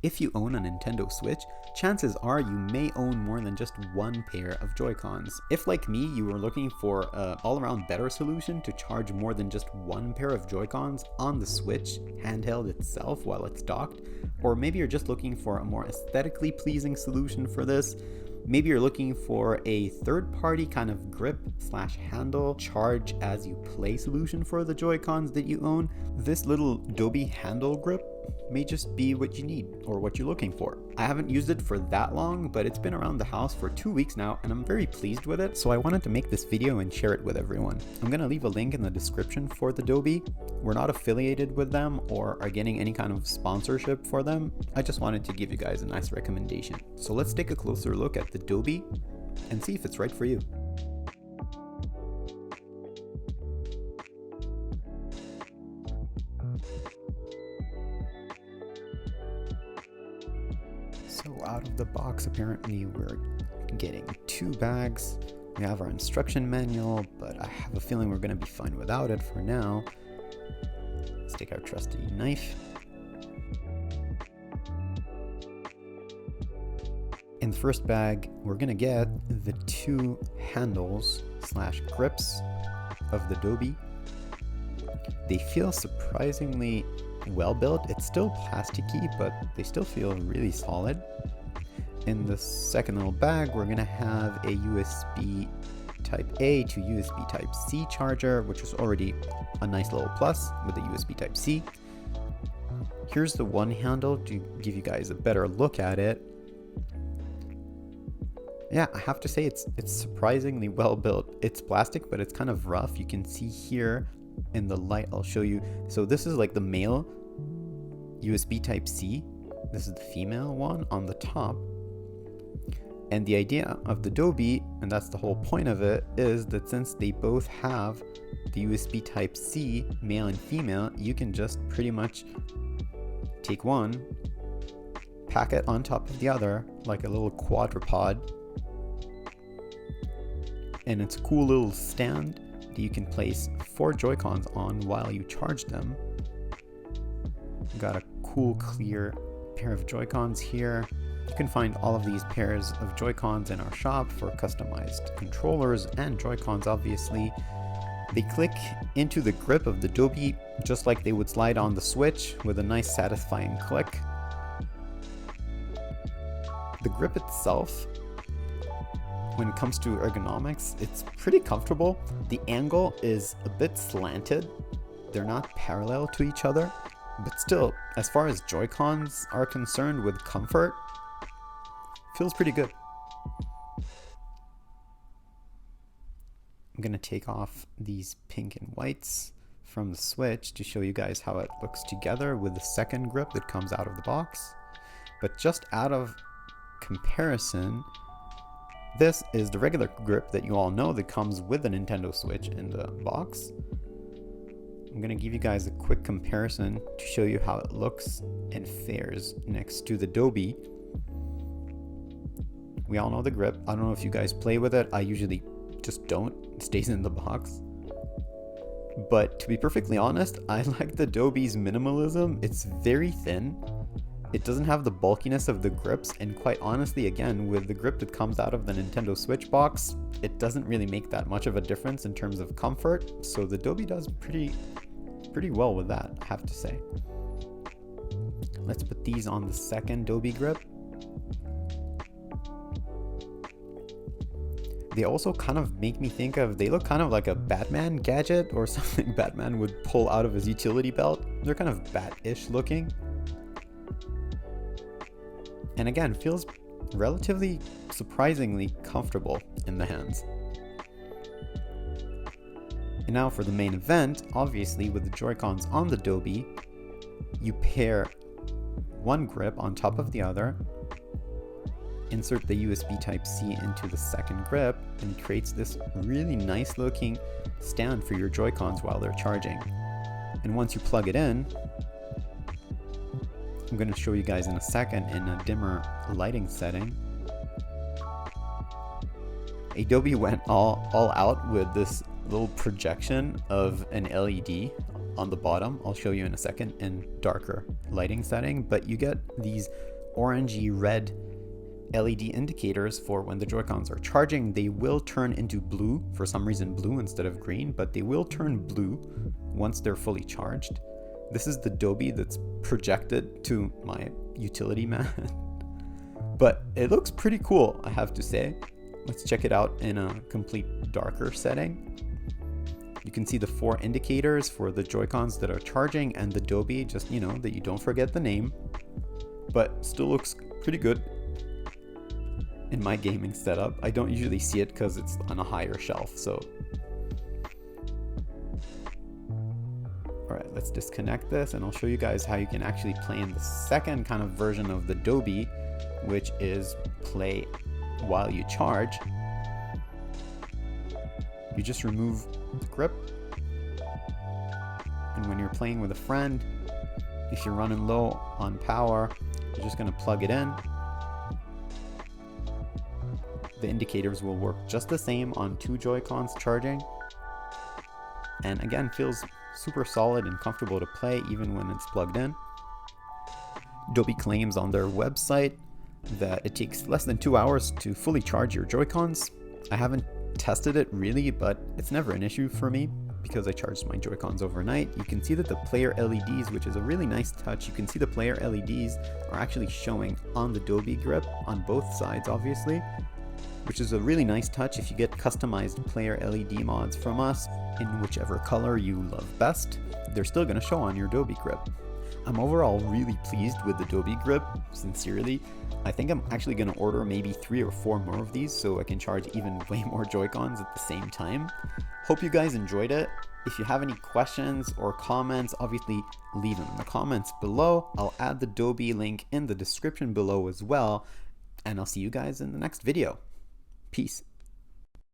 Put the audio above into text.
If you own a Nintendo Switch, chances are you may own more than just one pair of Joy-Cons. If, like me, you were looking for an all-around better solution to charge more than just one pair of Joy-Cons on the Switch handheld itself while it's docked, or maybe you're just looking for a more aesthetically pleasing solution for this, maybe you're looking for a third-party kind of grip/handle charge as you play solution for the Joy-Cons that you own, this little Dobe handle grip may just be what you need or what you're looking for. I haven't used it for that long, but it's been around the house for 2 weeks now and I'm very pleased with it, so I wanted to make this video and share it with everyone. I'm gonna leave a link in the description for the Dobe. We're not affiliated with them or are getting any kind of sponsorship for them. I just wanted to give you guys a nice recommendation. So let's take a closer look at the Dobe and see if it's right for you. So out of the box, apparently we're getting 2 bags. We have our instruction manual, but I have a feeling we're going to be fine without it for now. Let's take our trusty knife. In the first bag, we're going to get the 2 handles/grips of the Dobe. They feel surprisingly well built. It's still plasticky, but they still feel really solid. In the second little bag, we're gonna have a USB Type A to USB Type C charger, which is already a nice little plus with the USB Type C. Here's the one handle to give you guys a better look at it. Yeah, I have to say it's surprisingly well built. It's plastic, but it's kind of rough. You can see here in the light, I'll show you. So this is like the male USB Type C. This is the female one on the top. And the idea of the Dobe, and that's the whole point of it, is that since they both have the USB Type C, male and female, you can just pretty much take one, pack it on top of the other like a little quadrupod. And it's a cool little stand that you can place 4 Joy-Cons on while you charge them. Got a cool clear pair of Joy-Cons here. You can find all of these pairs of Joy-Cons in our shop for customized controllers and Joy-Cons, obviously. They click into the grip of the Dobe just like they would slide on the Switch with a nice satisfying click. The grip itself, when it comes to ergonomics, it's pretty comfortable. The angle is a bit slanted. They're not parallel to each other, but still, as far as Joy-Cons are concerned with comfort, feels pretty good. I'm gonna take off these pink and whites from the Switch to show you guys how it looks together with the second grip that comes out of the box. But just out of comparison, this is the regular grip that you all know that comes with the Nintendo Switch in the box. I'm gonna give you guys a quick comparison to show you how it looks and fares next to the Dobe. We all know the grip. I don't know if you guys play with it. I usually just don't. It stays in the box. But to be perfectly honest, I like the Dobe's minimalism. It's very thin. It doesn't have the bulkiness of the grips, and quite honestly, again, with the grip that comes out of the Nintendo Switch box, it doesn't really make that much of a difference in terms of comfort. So the Dobe does pretty well with that, I have to say. Let's put these on the second Dobe grip. They also kind of make me think of, they look kind of like a Batman gadget or something Batman would pull out of his utility belt. They're kind of bat-ish looking. And again, feels relatively surprisingly comfortable in the hands. And now for the main event, obviously with the Joy-Cons on the Dobe, you pair one grip on top of the other, insert the USB Type-C into the second grip, and it creates this really nice looking stand for your Joy-Cons while they're charging. And once you plug it in, I'm going to show you guys in a second in a dimmer lighting setting. Dobe went all out with this little projection of an LED on the bottom. I'll show you in a second in darker lighting setting, but you get these orangey red LED indicators for when the Joy-Cons are charging. They will turn into blue, for some reason blue instead of green, but they will turn blue once they're fully charged. This is the Dobe that's projected to my utility mat. But it looks pretty cool, I have to say. Let's check it out in a complete darker setting. You can see the 4 indicators for the Joy-Cons that are charging and the Dobe, just, you know, that you don't forget the name. But still looks pretty good in my gaming setup. I don't usually see it because it's on a higher shelf, so. Alright, let's disconnect this and I'll show you guys how you can actually play in the second kind of version of the Dobe, which is play while you charge. You just remove the grip, and when you're playing with a friend, if you're running low on power, you're just going to plug it in. The indicators will work just the same on 2 Joy-Cons charging, and again, feels super solid and comfortable to play even when it's plugged in. Dobe claims on their website that it takes less than 2 hours to fully charge your Joy-Cons. I haven't tested it really, but it's never an issue for me because I charged my Joy-Cons overnight. You can see that the player LEDs, which is a really nice touch, you can see the player LEDs are actually showing on the Dobe grip on both sides, obviously, which is a really nice touch. If you get customized player LED mods from us in whichever color you love best, they're still going to show on your Dobe grip. I'm overall really pleased with the Dobe grip, sincerely. I think I'm actually going to order maybe 3 or 4 more of these so I can charge even way more Joy-Cons at the same time. Hope you guys enjoyed it. If you have any questions or comments, obviously leave them in the comments below. I'll add the Dobe link in the description below as well, and I'll see you guys in the next video. Peace.